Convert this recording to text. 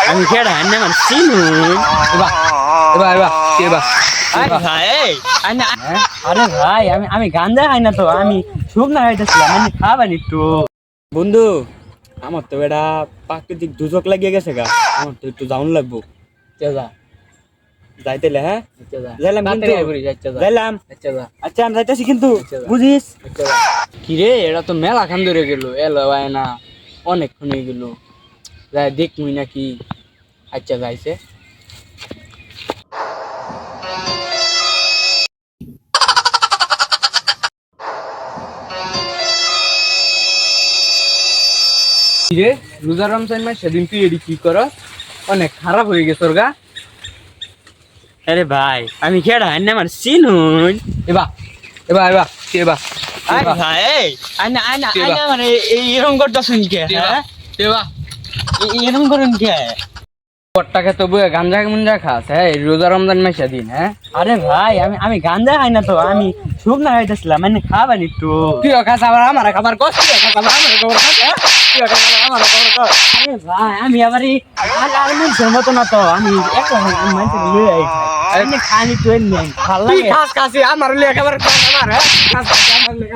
আমি খেড়া না মানে চিনু এবা এবা এবা এবা আরে ভাই আরে ভাই আমি গাঞ্জা খাই না তো আমি শুকনা খাইতেছিলাম মানে খাবেন একটু বন্ধু আমার তো এটা প্রাকৃতিক দুর্যোগ লাগিয়ে গেছে গা আমার তো একটু যাওন লাগবো চাচা যাইতেলে হ্যাঁ চাচা যাইলাম কিন্তু যাইলাম চাচা আচ্ছা আমি যাইতেছি কিন্তু আচ্ছা। বুঝিস কি রে এটা তো মেলা খান ধরে গেল এলো ভাই না অনেকক্ষণ হয়ে গেল যাই দেখবি নাকি আচ্ছা যাইছে রে রোজা রমজান মাস সেদিন তুই এডি কি কর অনেক খারাপ হয়ে গেছে গা আরে ভাই আমি খেড়া না মানে চিনু এবা এবা এবা এবা আরে ভাই আনা আনা আনা মানে এরকম করতেছেন কে হ্যাঁ এবা এরকম করেন কে পট্টাকে তো বয়ে গাঞ্জা মুঞ্জা খাস হ্যাঁ রোজা রমজান মাসে দিন হ্যাঁ আরে ভাই আমি গাঞ্জা খাই না তো আমি শুকনা খাইতেছিলাম মানে খাবেন একটু তুই খাস আবার আমার খাবার কষ্ট আমার খাবার খাস হ্যাঁ তুই খাস আমার খাবার কষ্ট আরে ভাই আমি আবার আর মানুষের মতো না তো আমি একটা মানুষের লিয়ে আইছি খানি তো নেই ভালো তুই লাগে খাস খাসি আমার লিয়ে খাবার খাস আমার হ্যাঁ খাস আমার লিয়ে